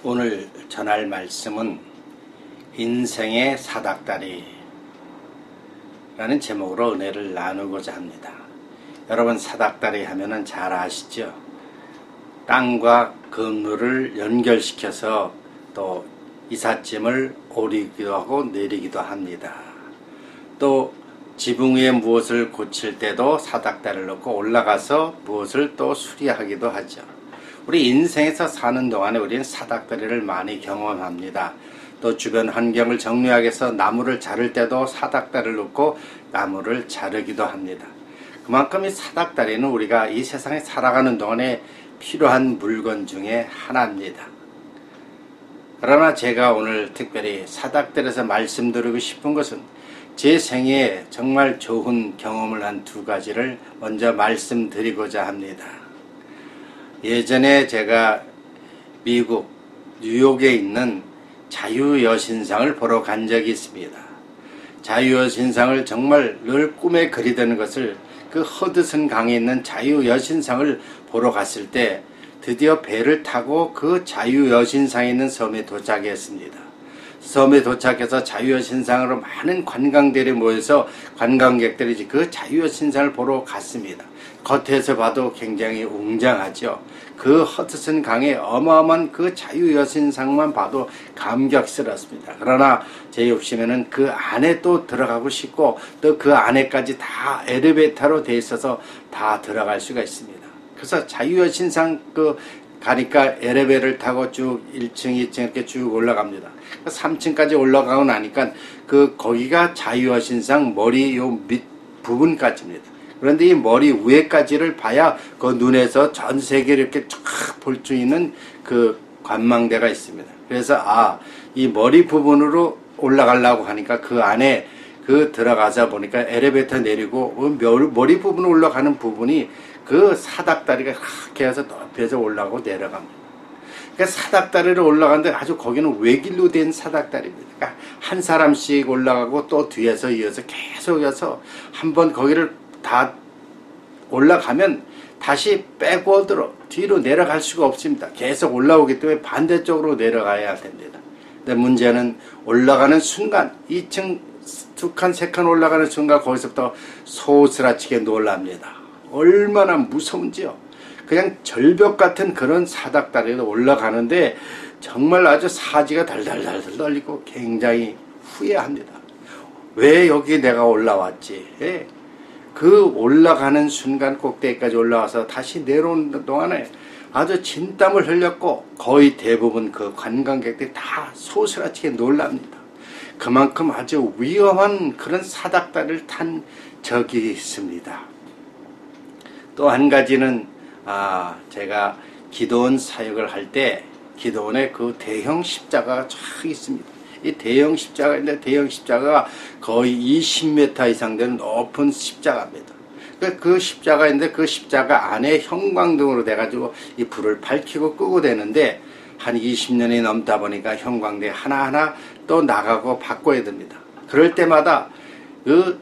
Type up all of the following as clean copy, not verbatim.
오늘 전할 말씀은 인생의 사닥다리라는 제목으로 은혜를 나누고자 합니다. 여러분, 사닥다리 하면은 잘 아시죠? 땅과 건물을 연결시켜서 또 이삿짐을 오르기도 하고 내리기도 합니다. 또 지붕 위에 무엇을 고칠 때도 사닥다리를 놓고 올라가서 무엇을 또 수리하기도 하죠. 우리 인생에서 사는 동안에 우리는 사닥다리를 많이 경험합니다. 또 주변 환경을 정리하기 위해서 나무를 자를 때도 사닥다리를 놓고 나무를 자르기도 합니다. 그만큼 이 사닥다리는 우리가 이 세상에 살아가는 동안에 필요한 물건 중에 하나입니다. 그러나 제가 오늘 특별히 사닥다리에서 말씀드리고 싶은 것은 제 생애에 정말 좋은 경험을 한 두 가지를 먼저 말씀드리고자 합니다. 예전에 제가 미국 뉴욕에 있는 자유여신상을 보러 간 적이 있습니다. 자유여신상을 정말 늘 꿈에 그리던 것을 그 허드슨 강에 있는 자유여신상을 보러 갔을 때 드디어 배를 타고 그 자유여신상에 있는 섬에 도착했습니다. 섬에 도착해서 자유여신상으로 많은 관광객들이 모여서 관광객들이 그 자유여신상을 보러 갔습니다. 겉에서 봐도 굉장히 웅장하죠. 그 허드슨 강의 어마어마한 그 자유여신상만 봐도 감격스럽습니다. 그러나 제 욕심에는 그 안에 또 들어가고 싶고 또 그 안에까지 다 엘리베이터로 돼 있어서 다 들어갈 수가 있습니다. 그래서 자유여신상 가니까 엘리베이터를 타고 쭉 1층, 2층 이렇게 쭉 올라갑니다. 3층까지 올라가고 나니까 거기가 자유여신상 머리 요 밑 부분까지입니다. 그런데 이 머리 위에까지를 봐야 그 눈에서 전 세계를 이렇게 쫙 볼 수 있는 그 관망대가 있습니다. 그래서 이 머리 부분으로 올라가려고 하니까 그 안에 들어가서 보니까 엘리베이터 내리고 머리 부분 올라가는 부분이 그 사닥다리가 그렇게 해서 높여서 올라가고 내려갑니다. 그러니까 사닥다리를 올라가는데 아주 거기는 외길로 된 사닥다리입니다. 그러니까 한 사람씩 올라가고 또 뒤에서 이어서 계속 이어서 한번 거기를 다 올라가면 다시 백워드로 뒤로 내려갈 수가 없습니다. 계속 올라오기 때문에 반대쪽으로 내려가야 됩니다. 근데 문제는 올라가는 순간 2층 2칸 3칸 올라가는 순간 거기서부터 소스라치게 놀랍니다. 얼마나 무서운지요. 그냥 절벽 같은 그런 사닥다리로 올라가는데 정말 아주 사지가 달달달달 떨리고 굉장히 후회합니다. 왜 여기 내가 올라왔지? 그 올라가는 순간 꼭대기까지 올라와서 다시 내려오는 동안에 아주 진땀을 흘렸고 거의 대부분 그 관광객들이 다 소스라치게 놀랍니다. 그만큼 아주 위험한 그런 사닥다리를 탄 적이 있습니다. 또 한 가지는 제가 기도원 사역을 할 때 기도원에 그 대형 십자가가 쫙 있습니다. 이 대형 십자가인데 대형 십자가가 거의 20m 이상 되는 높은 십자가입니다. 그 십자가인데 그 십자가 안에 형광등으로 돼가지고 이 불을 밝히고 끄고 되는데 한 20년이 넘다 보니까 형광등 하나하나 또 나가고 바꿔야 됩니다. 그럴 때마다 그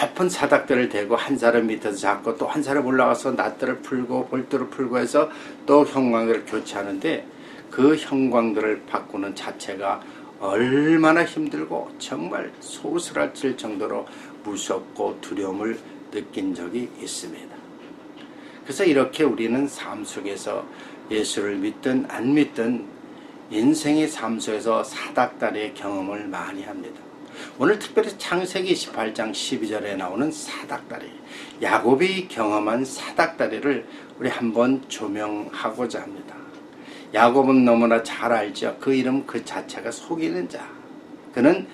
높은 사닥들을 대고 한 사람 밑에서 잡고 또 한 사람 올라가서 낫들을 풀고 볼트를 풀고 해서 또 형광등을 교체하는데 그 형광등을 바꾸는 자체가 얼마나 힘들고 정말 소스라칠 정도로 무섭고 두려움을 느낀 적이 있습니다. 그래서 이렇게 우리는 삶 속에서 예수를 믿든 안 믿든 인생의 삶 속에서 사닥다리의 경험을 많이 합니다. 오늘 특별히 창세기 28장 12절에 나오는 사닥다리, 야곱이 경험한 사닥다리를 우리 한번 조명하고자 합니다. 야곱은 너무나 잘 알죠. 그 이름 그 자체가 속이는 자. 그는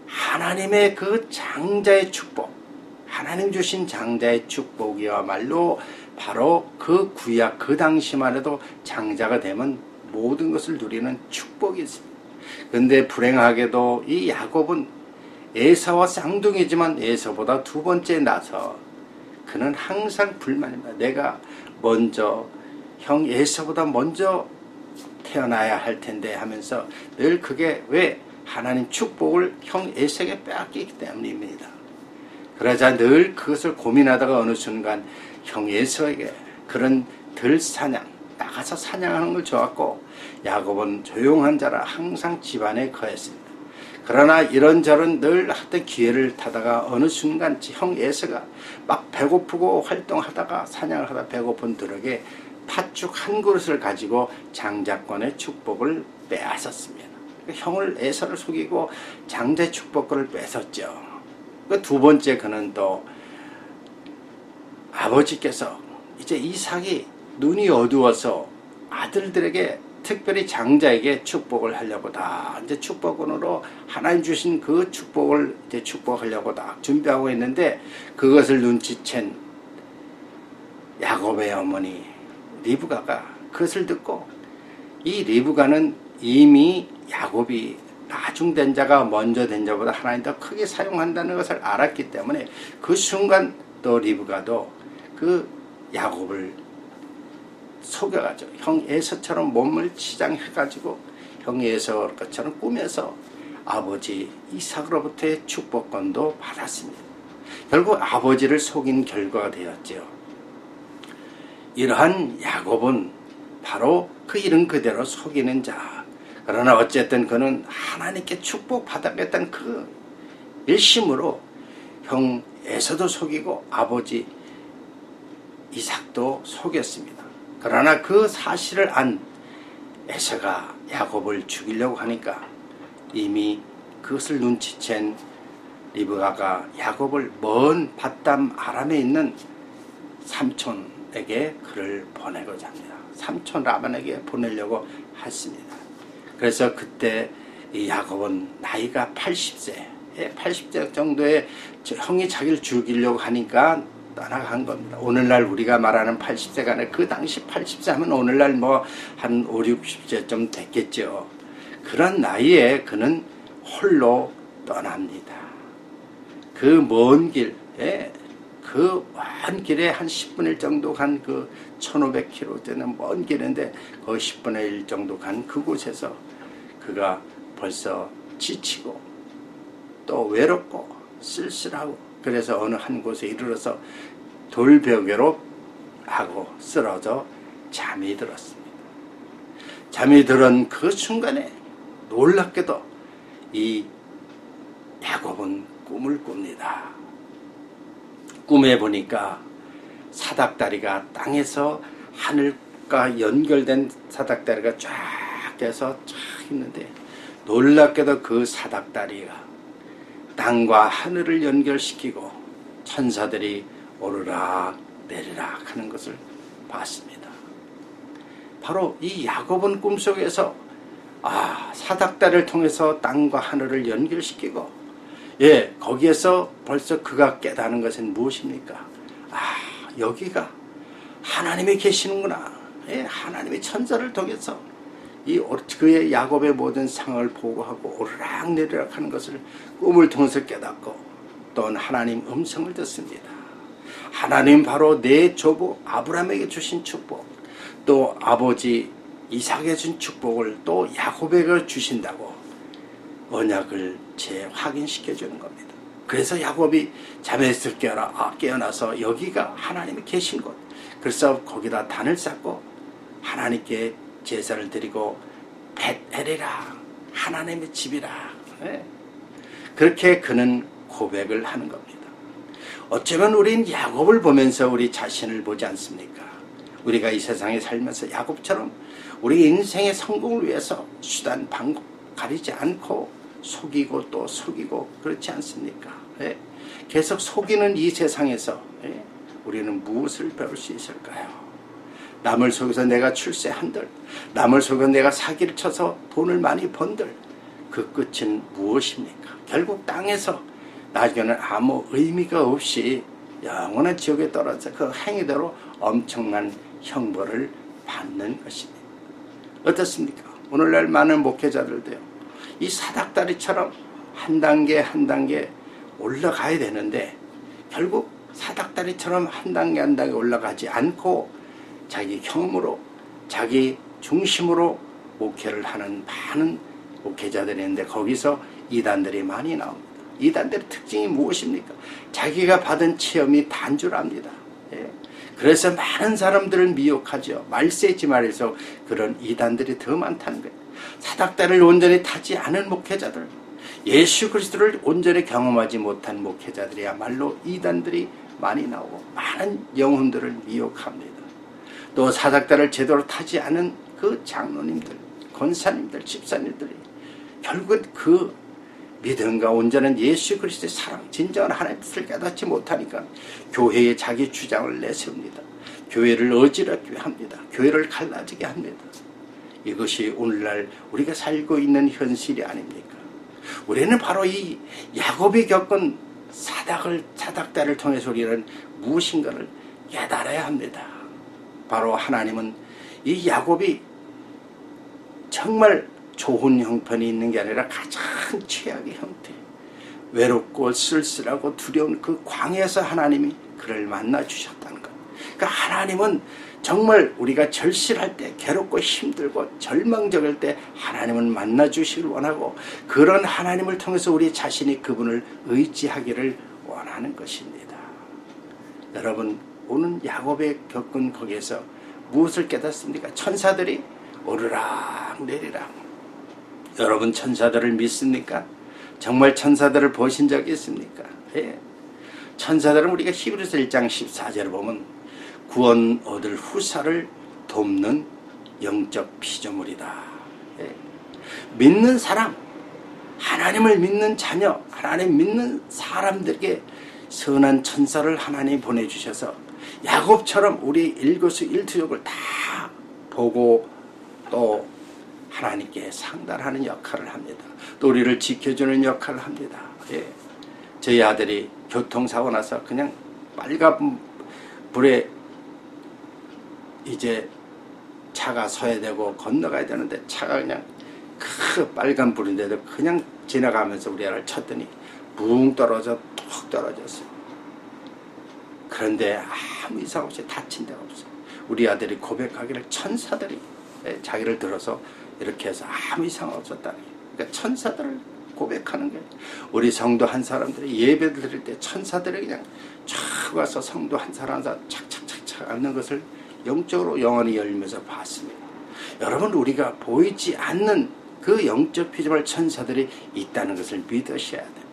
하나님의 그 장자의 축복, 하나님 주신 장자의 축복이야말로 바로 그 구약 그 당시만 해도 장자가 되면 모든 것을 누리는 축복이 있습니다. 그런데 불행하게도 이 야곱은 에사와 쌍둥이지만 에사보다 두 번째 나서 그는 항상 불만입니다. 내가 먼저 형 에사보다 먼저 태어나야 할 텐데 하면서 늘 그게 왜 하나님 축복을 형 에사에게 빼앗기기 때문입니다. 그러자 늘 그것을 고민하다가 어느 순간 형 에사에게 그런 들사냥 나가서 사냥하는 걸 좋아했고 야곱은 조용한 자라 항상 집안에 거했습니다. 그러나 이런저런 늘 하던 기회를 타다가 어느 순간 형 에서가 막 배고프고 활동하다가 사냥을 하다 배고픈 들에게 팥죽 한 그릇을 가지고 장자권의 축복을 빼앗았습니다. 형을 에서를 속이고 장자의 축복을 뺏었죠. 두 번째 그는 또 아버지께서 이제 이삭이 눈이 어두워서 아들들에게 특별히 장자에게 축복을 하려고 다 이제 축복으로 하나님 주신 그 축복을 이제 축복하려고 다 준비하고 있는데 그것을 눈치챈 야곱의 어머니 리브가가 그것을 듣고 이 리브가는 이미 야곱이 나중된 자가 먼저 된 자보다 하나님 더 크게 사용한다는 것을 알았기 때문에 그 순간 또 리브가도 그 야곱을 속여가지고 형 에서처럼 몸을 치장해가지고 형 에서 것처럼 꾸며서 아버지 이삭으로부터의 축복권도 받았습니다. 결국 아버지를 속인 결과가 되었죠. 이러한 야곱은 바로 그 이름 그대로 속이는 자. 그러나 어쨌든 그는 하나님께 축복받았겠다는 그 일심으로 형 에서도 속이고 아버지 이삭도 속였습니다. 그러나 그 사실을 안 에서가 야곱을 죽이려고 하니까 이미 그것을 눈치챈 리브가가 야곱을 먼 밧담 아람에 있는 삼촌에게 글을 보내고자 합니다. 삼촌 라반에게 보내려고 했습니다. 그래서 그때 이 야곱은 나이가 80세, 80세 정도의 형이 자기를 죽이려고 하니까 떠나간 겁니다. 오늘날 우리가 말하는 80세가 아니라 그 당시 80세 하면 오늘날 뭐 한 5, 60세쯤 됐겠죠. 그런 나이에 그는 홀로 떠납니다. 그 먼 길, 그 먼 길에 한 10분의 1 정도 간 그 1500km 되는 먼 길인데 그 10분의 1 정도 간 그곳에서 그가 벌써 지치고 또 외롭고 쓸쓸하고 그래서 어느 한 곳에 이르러서 돌벽으로 하고 쓰러져 잠이 들었습니다. 잠이 들은 그 순간에 놀랍게도 이 야곱은 꿈을 꿉니다. 꿈에 보니까 사닥다리가 땅에서 하늘과 연결된 사닥다리가 쫙 돼서 쫙 있는데 놀랍게도 그 사닥다리가 땅과 하늘을 연결시키고 천사들이 오르락 내리락 하는 것을 봤습니다. 바로 이 야곱은 꿈속에서 사닥다리를 통해서 땅과 하늘을 연결시키고 거기에서 벌써 그가 깨닫는 것은 무엇입니까? 여기가 하나님이 계시는구나. 하나님의 천사를 통해서 그의 야곱의 모든 상황을 보고하고 오르락 내리락 하는 것을 꿈을 통해서 깨닫고 또 하나님 음성을 듣습니다. 하나님 바로 내 조부 아브라함에게 주신 축복 또 아버지 이삭에게 준 축복을 또 야곱에게 주신다고 언약을 재확인시켜 주는 겁니다. 그래서 야곱이 잠에서 깨어나서 여기가 하나님이 계신 곳 그래서 거기다 단을 쌓고 하나님께 제사를 드리고 벳엘이라 하나님의 집이라 그렇게 그는 고백을 하는 겁니다. 어쩌면 우린 야곱을 보면서 우리 자신을 보지 않습니까? 우리가 이 세상에 살면서 야곱처럼 우리 인생의 성공을 위해서 수단 방법 가리지 않고 속이고 또 속이고 그렇지 않습니까? 계속 속이는 이 세상에서 우리는 무엇을 배울 수 있을까요? 남을 속여서 내가 출세한들, 남을 속여서 내가 사기를 쳐서 돈을 많이 번들, 그 끝은 무엇입니까? 결국 땅에서 나중에는 아무 의미가 없이 영원한 지옥에 떨어져 그 행위대로 엄청난 형벌을 받는 것입니다. 어떻습니까? 오늘날 많은 목회자들도요, 이 사닥다리처럼 한 단계 한 단계 올라가야 되는데 결국 사닥다리처럼 한 단계 한 단계 올라가지 않고 자기 경험으로 자기 중심으로 목회를 하는 많은 목회자들이 있는데 거기서 이단들이 많이 나옵니다. 이단들의 특징이 무엇입니까? 자기가 받은 체험이 단 줄 압니다. 그래서 많은 사람들을 미혹하죠. 말세지 말에서 그런 이단들이 더 많다는 거예요. 사닥다리를 온전히 타지 않은 목회자들, 예수 그리스도를 온전히 경험하지 못한 목회자들이야말로 이단들이 많이 나오고 많은 영혼들을 미혹합니다. 또 사닥다리를 제대로 타지 않은 그 장로님들, 권사님들, 집사님들이 결국 그 믿음과 온전한 예수 그리스도의 사랑, 진정한 하나님의 뜻을 깨닫지 못하니까 교회에 자기 주장을 내세웁니다. 교회를 어지럽게 합니다. 교회를 갈라지게 합니다. 이것이 오늘날 우리가 살고 있는 현실이 아닙니까? 우리는 바로 이 야곱이 겪은 사닥다리를 통해서 우리는 무엇인가를 깨달아야 합니다. 바로 하나님은 이 야곱이 정말 좋은 형편이 있는 게 아니라 가장 최악의 형태, 외롭고 쓸쓸하고 두려운 그 광야에서 하나님이 그를 만나 주셨다는 것. 그러니까 하나님은 정말 우리가 절실할 때, 괴롭고 힘들고 절망적일 때 하나님은 만나 주시길 원하고, 그런 하나님을 통해서 우리 자신이 그분을 의지하기를 원하는 것입니다. 여러분, 오늘 야곱의 겪은 거기에서 무엇을 깨닫습니까? 천사들이 오르락 내리락. 여러분, 천사들을 믿습니까? 정말 천사들을 보신 적이 있습니까? 예. 천사들은 우리가 히브리서 1장 14절을 보면 구원 얻을 후사를 돕는 영적 피조물이다. 예. 믿는 사람, 하나님을 믿는 자녀, 하나님 믿는 사람들에게 선한 천사를 하나님이 보내주셔서 야곱처럼 우리 일거수일투족을 다 보고 또 하나님께 상달하는 역할을 합니다. 또 우리를 지켜주는 역할을 합니다. 예. 저희 아들이 교통사고 나서 그냥 빨간 불에 이제 차가 서야 되고 건너가야 되는데 차가 그냥 그 빨간 불인데도 그냥 지나가면서 우리 아를 쳤더니 붕 떨어져 툭 떨어졌어요. 그런데 아무 이상 없이 다친 데가 없어요. 우리 아들이 고백하기를 천사들이 자기를 들어서 이렇게 해서 아무 이상 없었다. 그러니까 천사들을 고백하는 거예요. 우리 성도 한 사람들이 예배 드릴 때 천사들이 그냥 쫙 와서 성도 한 사람 착착착착 앉는 것을 영적으로 영원히 열면서 봤습니다. 여러분, 우리가 보이지 않는 그 영적 피조물 천사들이 있다는 것을 믿으셔야 돼요.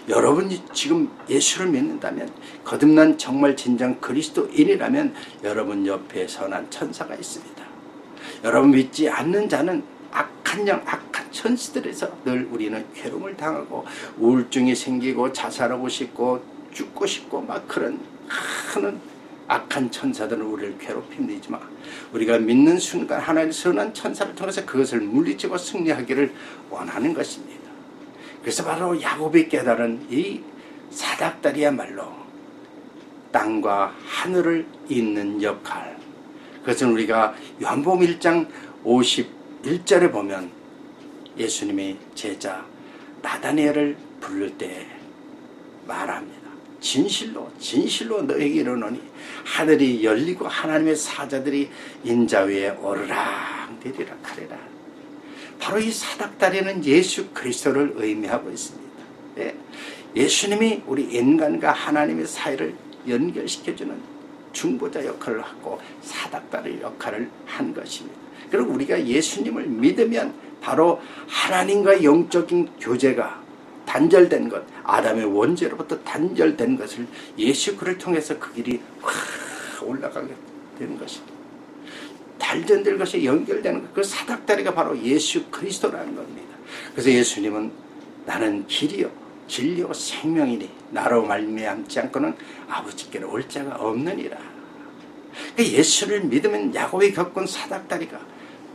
여러분이 지금 예수를 믿는다면, 거듭난 정말 진정 그리스도인이라면 여러분 옆에 선한 천사가 있습니다. 여러분, 믿지 않는 자는 악한 영, 악한 천사들에서 늘 우리는 괴로움을 당하고 우울증이 생기고 자살하고 싶고 죽고 싶고 막 그런 하는 악한 천사들은 우리를 괴롭힙니다만, 우리가 믿는 순간 하나님의 선한 천사를 통해서 그것을 물리치고 승리하기를 원하는 것입니다. 그래서 바로 야곱이 깨달은 이 사닥다리야말로 땅과 하늘을 잇는 역할, 그것은 우리가 요한복음 1장 51절에 보면 예수님이 제자 나다니엘을 부를 때 말합니다. 진실로 진실로 너에게 이르노니 하늘이 열리고 하나님의 사자들이 인자 위에 오르락 내리락 하리라. 바로 이 사닥다리는 예수 그리스도를 의미하고 있습니다. 예수님이 우리 인간과 하나님의 사이를 연결시켜주는 중보자 역할을 하고 사닥다리 역할을 한 것입니다. 그리고 우리가 예수님을 믿으면 바로 하나님과 영적인 교제가 단절된 것, 아담의 원죄로부터 단절된 것을 예수 그리스도를 통해서 그 길이 확 올라가게 되는 것입니다. 단절된 것이 연결되는 것, 그 사닥다리가 바로 예수 그리스도라는 겁니다. 그래서 예수님은 나는 길이요 진리요 생명이니 나로 말미암지 않고는 아버지께로 올 자가 없느니라. 그러니까 예수를 믿으면 야곱이 겪은 사닥다리가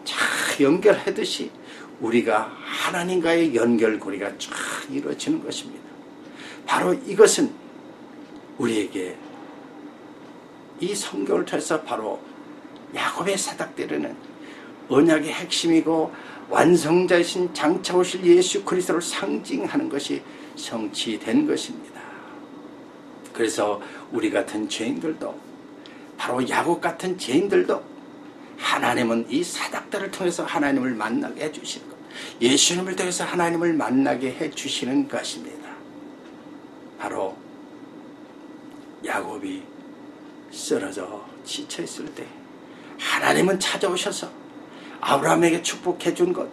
쫙 연결하듯이 우리가 하나님과의 연결고리가 쫙 이루어지는 것입니다. 바로 이것은 우리에게 이 성경을 통해서 바로 야곱의 사닥다리는 언약의 핵심이고 완성자이신 장차 오실 예수 그리스도를 상징하는 것이 성취된 것입니다. 그래서 우리 같은 죄인들도, 바로 야곱 같은 죄인들도 하나님은 이 사닥다리를 통해서 하나님을 만나게 해주시는 것, 예수님을 통해서 하나님을 만나게 해주시는 것입니다. 바로 야곱이 쓰러져 지쳐있을 때 하나님은 찾아오셔서 아브라함에게 축복해 준 것,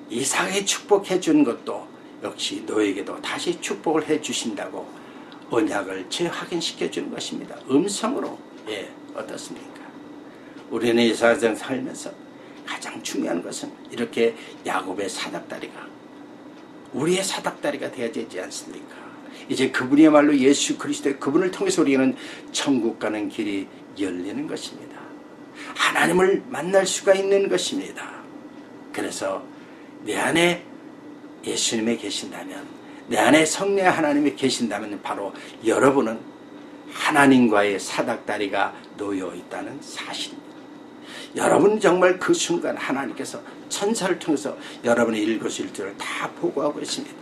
이삭에게 축복해 준 것도 역시 너에게도 다시 축복을 해 주신다고 언약을 재확인시켜 주는 것입니다. 음성으로. 어떻습니까? 우리는 이 세상 살면서 가장 중요한 것은 이렇게 야곱의 사닥다리가 우리의 사닥다리가 되어야 되지 않습니까? 이제 그분이야말로 예수 그리스도의 그분을 통해서 우리는 천국 가는 길이 열리는 것입니다. 하나님을 만날 수가 있는 것입니다. 그래서 내 안에 예수님이 계신다면, 내 안에 성령 하나님이 계신다면 바로 여러분은 하나님과의 사닥다리가 놓여 있다는 사실입니다. 여러분 정말 그 순간 하나님께서 천사를 통해서 여러분의 일거수일투를 다 보고하고 있습니다.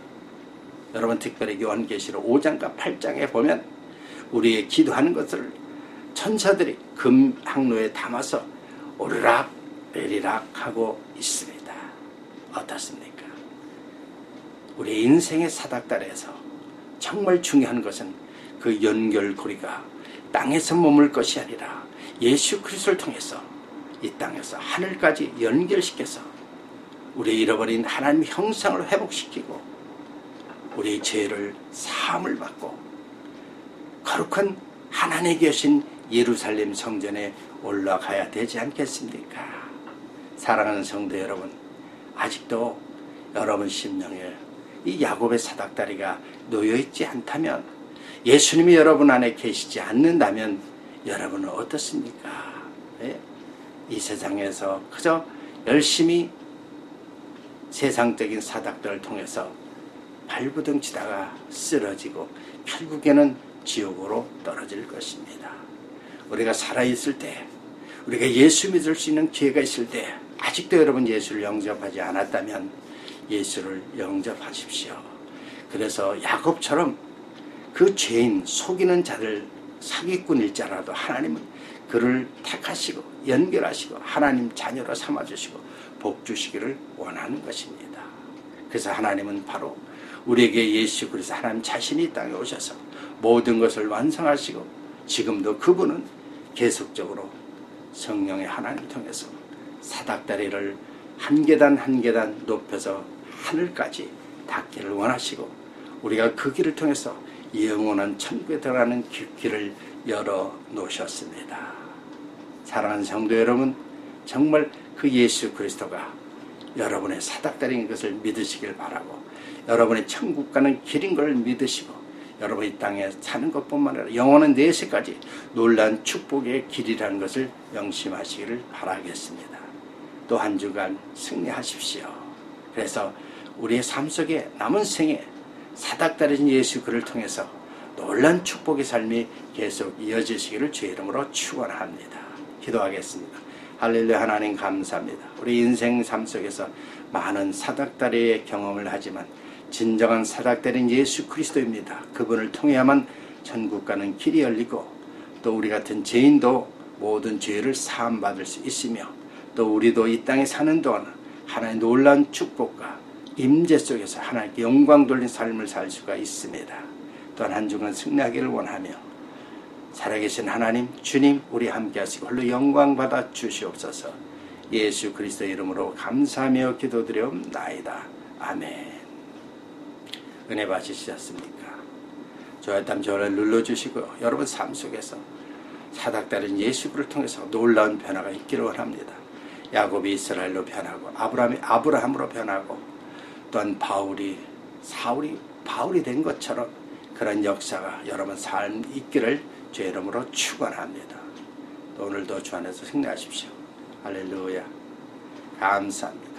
여러분 특별히 요한계시록 5장과 8장에 보면 우리의 기도하는 것을 천사들이 금 항로에 담아서 오르락 내리락 하고 있습니다. 어떻습니까? 우리 인생의 사닥다리에서 정말 중요한 것은 그 연결고리가 땅에서 머물 것이 아니라 예수 그리스도를 통해서 이 땅에서 하늘까지 연결시켜서 우리 잃어버린 하나님의 형상을 회복시키고 우리의 죄를 사함을 받고 거룩한 하나님의 계신 예루살렘 성전에 올라가야 되지 않겠습니까? 사랑하는 성도 여러분, 아직도 여러분 심령에 이 야곱의 사닥다리가 놓여있지 않다면, 예수님이 여러분 안에 계시지 않는다면 여러분은 어떻습니까? 이 세상에서 그저 열심히 세상적인 사닥들을 통해서 발부둥치다가 쓰러지고 결국에는 지옥으로 떨어질 것입니다. 우리가 살아있을 때, 우리가 예수 믿을 수 있는 기회가 있을 때 아직도 여러분 예수를 영접하지 않았다면 예수를 영접하십시오. 그래서 야곱처럼 그 죄인 속이는 자들 사기꾼일지라도 하나님은 그를 택하시고 연결하시고 하나님 자녀로 삼아주시고 복주시기를 원하는 것입니다. 그래서 하나님은 바로 우리에게 예수 그리스도 하나님 자신이 이 땅에 오셔서 모든 것을 완성하시고 지금도 그분은 계속적으로 성령의 하나님을 통해서 사닥다리를 한 계단 한 계단 높여서 하늘까지 닿기를 원하시고 우리가 그 길을 통해서 영원한 천국에 들어가는 길을 열어 놓으셨습니다. 사랑하는 성도 여러분, 정말 그 예수 그리스도가 여러분의 사닥다리인 것을 믿으시길 바라고, 여러분의 천국 가는 길인 걸 믿으시고 여러분 이 땅에 사는 것뿐만 아니라 영원한 내세까지 놀라운 축복의 길이라는 것을 명심하시기를 바라겠습니다. 또 한 주간 승리하십시오. 그래서 우리의 삶 속에 남은 생에 사닥다리신 예수 그를 통해서 놀라운 축복의 삶이 계속 이어지시기를 주의 이름으로 축원합니다. 기도하겠습니다. 할렐루야. 하나님 감사합니다. 우리 인생 삶 속에서 많은 사닥다리의 경험을 하지만 진정한 사닥다리는 예수 그리스도입니다. 그분을 통해야만 천국 가는 길이 열리고 또 우리 같은 죄인도 모든 죄를 사함받을 수 있으며 또 우리도 이 땅에 사는 동안 하나님의 놀라운 축복과 임재 속에서 하나님께 영광 돌린 삶을 살 수가 있습니다. 또한 한 주간 승리하기를 원하며 살아계신 하나님 주님 우리 함께 하시고 홀로 영광 받아 주시옵소서. 예수 그리스도의 이름으로 감사하며 기도드려옵나이다. 아멘. 은혜 받으셨습니까? 좋아요 버튼을 눌러주시고 여러분 삶 속에서 사닥다린 예수 그를 통해서 놀라운 변화가 있기를 원합니다. 야곱이 이스라엘로 변하고 아브라함이 아브라함으로 변하고 또한 사울이 바울이 된 것처럼 그런 역사가 여러분 삶 있기를 주의 이름으로 축원합니다. 또 오늘도 주 안에서 승리하십시오. 할렐루야. 감사합니다.